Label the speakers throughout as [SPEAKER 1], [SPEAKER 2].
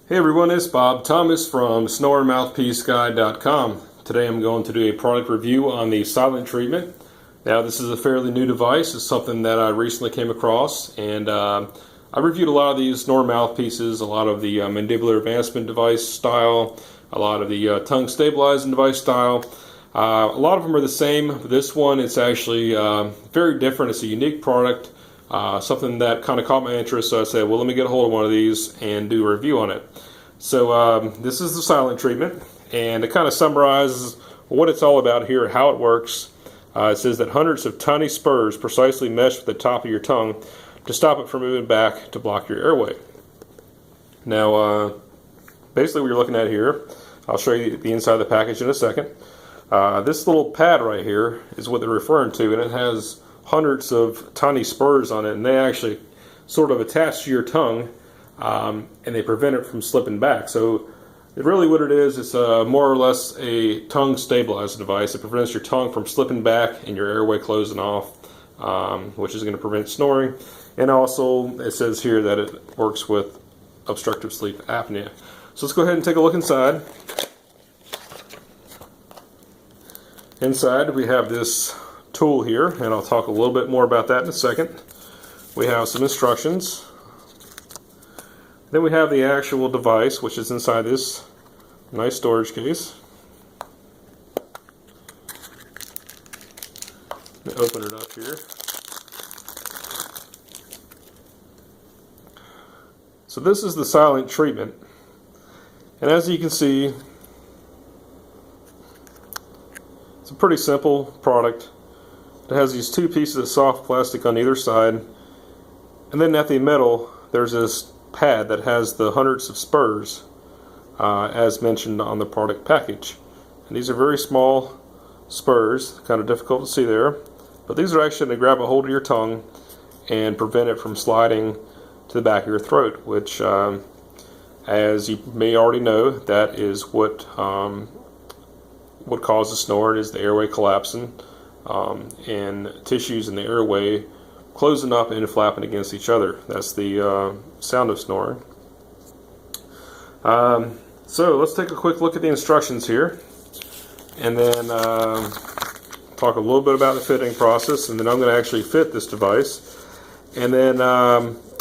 [SPEAKER 1] Hey everyone, it's Bob Thomas from SnoringMouthpieceGuide.com. Today I'm going to do a product review on the silent treatment. Now this is a fairly new device. It's something that I recently came across, and I reviewed a lot of these Snoring mouthpieces, a lot of the mandibular advancement device style, a lot of the tongue stabilizing device style. A lot of them are the same. This one, it's actually very different. It's a unique product. Something that kind of caught my interest, so I said, well, let me get a hold of one of these and do a review on it. So this is the silent treatment, and it kind of summarizes what it's all about here, how it works. It says that hundreds of tiny spurs precisely mesh with the top of your tongue to stop it from moving back to block your airway. Now, basically what you're looking at here, I'll show you the inside of the package in a second. This little pad right here is what they're referring to, and it has hundreds of tiny spurs on it, and they actually sort of attach to your tongue, and they prevent it from slipping back. So really what it is, it's more or less a tongue stabilizing device. It prevents your tongue from slipping back and your airway closing off, which is going to prevent snoring. And also it says here that it works with obstructive sleep apnea. So let's go ahead and take a look inside. Inside we have this tool here, and I'll talk a little bit more about that in a second. We have some instructions. Then we have the actual device, which is inside this nice storage case. Let me open it up here. So this is the silent treatment, and as you can see, it's a pretty simple product. It has these two pieces of soft plastic on either side, and then at the middle there's this pad that has the hundreds of spurs as mentioned on the product package. And these are very small spurs, kind of difficult to see there, but these are actually going to grab a hold of your tongue and prevent it from sliding to the back of your throat, which as you may already know, that is what causes snoring, is the airway collapsing. And tissues in the airway closing up and flapping against each other. That's the sound of snoring. So let's take a quick look at the instructions here, and then talk a little bit about the fitting process, and then I'm going to actually fit this device, and then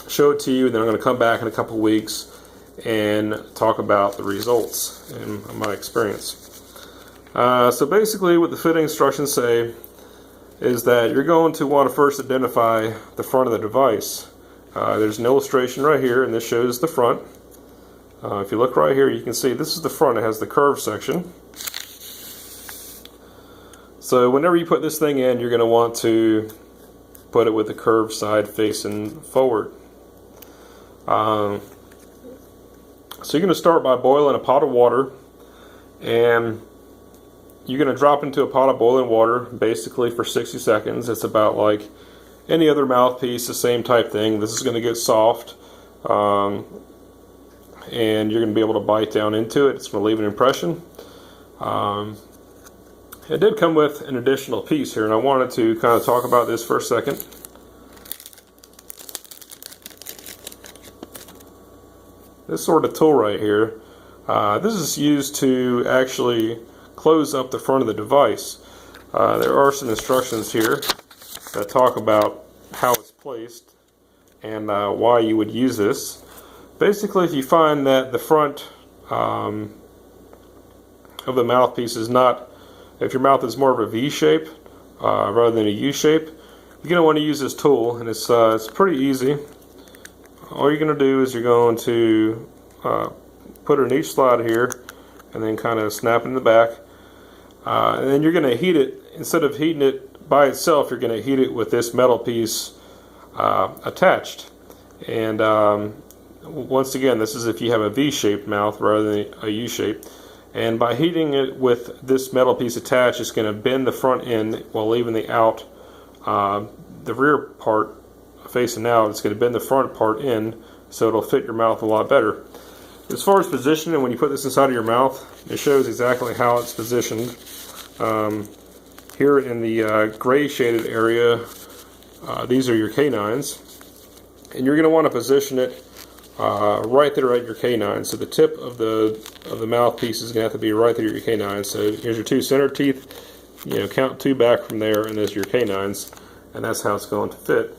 [SPEAKER 1] show it to you, and then I'm going to come back in a couple weeks and talk about the results and my experience. So basically what the fitting instructions say is that you're going to want to first identify the front of the device. There's an illustration right here, and this shows the front. If you look right here, you can see this is the front. It has the curved section. So whenever you put this thing in, you're going to want to put it with the curved side facing forward. So you're going to start by boiling a pot of water, and you're going to drop into a pot of boiling water basically for 60 seconds. It's about like any other mouthpiece, the same type thing. This is going to get soft, and you're going to be able to bite down into it. It's going to leave an impression. It did come with an additional piece here, and I wanted to kind of talk about this for a second. This sort of tool right here, this is used to actually close up the front of the device. There are some instructions here that talk about how it's placed and why you would use this. Basically, if you find that the front of the mouthpiece is not, if your mouth is more of a V shape rather than a U shape, you're going to want to use this tool, and it's pretty easy. All you're going to do is you're going to put it in each slot here, and then kind of snap it in the back. And then you're going to heat it. Instead of heating it by itself, you're going to heat it with this metal piece attached. And once again, this is if you have a V-shaped mouth rather than a U-shape. And by heating it with this metal piece attached, it's going to bend the front end while leaving the rear part facing out. It's going to bend the front part in, so it'll fit your mouth a lot better. As far as positioning, when you put this inside of your mouth, it shows exactly how it's positioned. Here in the gray shaded area, these are your canines, and you're going to want to position it right there at your canine. So the tip of the mouthpiece is going to have to be right there at your canine. So here's your two center teeth. You know, count two back from there, and there's your canines, and that's how it's going to fit.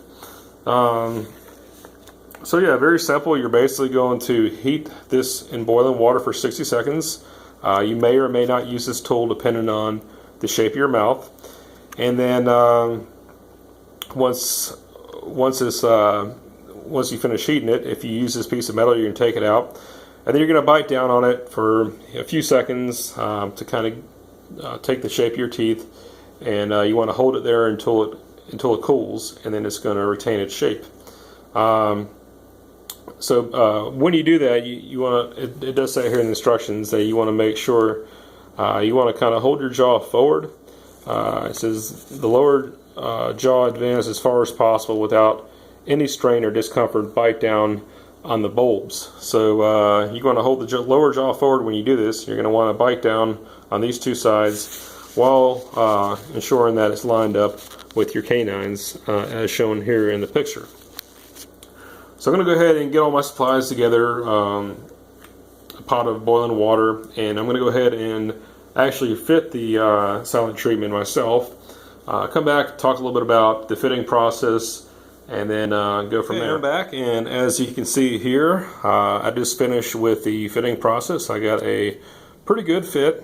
[SPEAKER 1] So yeah, very simple. You're basically going to heat this in boiling water for 60 seconds. You may or may not use this tool depending on the shape of your mouth. And then once you finish heating it, if you use this piece of metal, you can take it out, and then you're going to bite down on it for a few seconds to kind of take the shape of your teeth, and you want to hold it there until it cools, and then it's going to retain its shape. So when you do that, you want to, it does say here in the instructions that you want to make sure you want to kind of hold your jaw forward. It says the lower jaw advance as far as possible without any strain or discomfort. Bite down on the bulbs. So you're going to hold the lower jaw forward when you do this. You're going to want to bite down on these two sides while ensuring that it's lined up with your canines as shown here in the picture. So I'm going to go ahead and get all my supplies together, a pot of boiling water, and I'm going to go ahead and actually fit the silent treatment myself. Come back, talk a little bit about the fitting process, and then go from there. I'm back, and as you can see here, I just finished with the fitting process. I got a pretty good fit.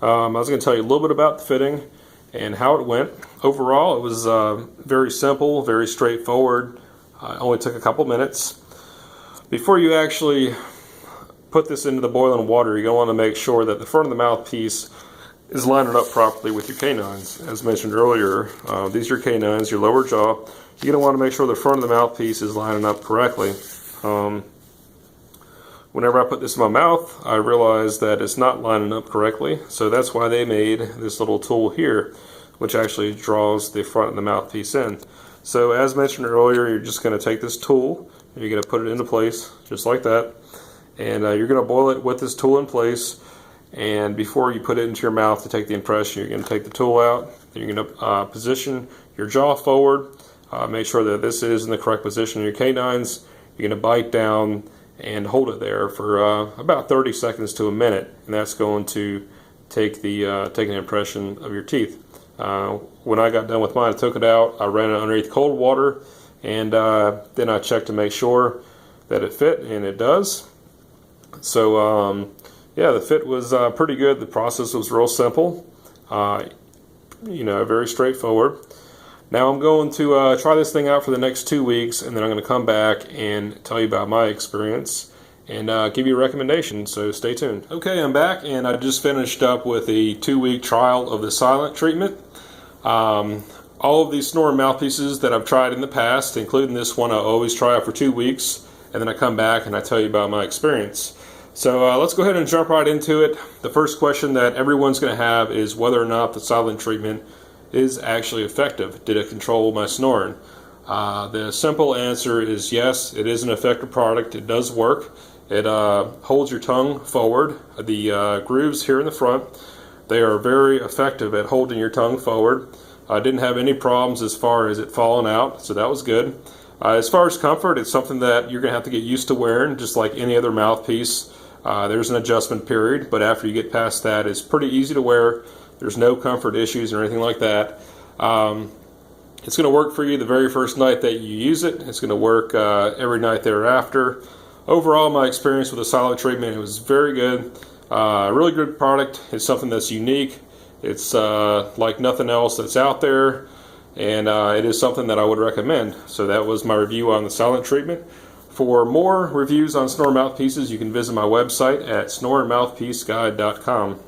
[SPEAKER 1] I was going to tell you a little bit about the fitting and how it went. Overall, it was very simple, very straightforward. It only took a couple minutes. Before you actually put this into the boiling water, you're going to want to make sure that the front of the mouthpiece is lining up properly with your canines. As mentioned earlier, these are your canines, your lower jaw. You're going to want to make sure the front of the mouthpiece is lining up correctly. Whenever I put this in my mouth, I realized that it's not lining up correctly, so that's why they made this little tool here, which actually draws the front of the mouthpiece in. So as mentioned earlier, you're just going to take this tool, and you're going to put it into place, just like that, and you're going to boil it with this tool in place. And before you put it into your mouth to take the impression, you're going to take the tool out, and you're going to position your jaw forward, make sure that this is in the correct position in your canines. You're going to bite down and hold it there for about 30 seconds to a minute, and that's going to take an impression of your teeth. When I got done with mine, I took it out, I ran it underneath cold water, and then I checked to make sure that it fit, and it does. So yeah, the fit was pretty good. The process was real simple, very straightforward. Now I'm going to try this thing out for the next 2 weeks, and then I'm going to come back and tell you about my experience and give you a recommendation, so stay tuned. Okay, I'm back, and I just finished up with a 2-week trial of the silent treatment. All of these Snoring mouthpieces that I've tried in the past, including this one, I always try out for 2 weeks, and then I come back and I tell you about my experience. So let's go ahead and jump right into it. The first question that everyone's going to have is whether or not the silent treatment is actually effective. Did it control my snoring? The simple answer is yes, it is an effective product. It does work. It holds your tongue forward. The grooves here in the front, they are very effective at holding your tongue forward. I didn't have any problems as far as it falling out, so that was good. As far as comfort, it's something that you're going to have to get used to wearing, just like any other mouthpiece. There's an adjustment period, but after you get past that, it's pretty easy to wear. There's no comfort issues or anything like that. It's going to work for you the very first night that you use it. It's going to work every night thereafter. Overall, my experience with the silent treatment, it was very good. Really good product. It's something that's unique. It's like nothing else that's out there, and it is something that I would recommend. So that was my review on the silent treatment. For more reviews on Snoring mouthpieces, you can visit my website at snoringmouthpieceguide.com.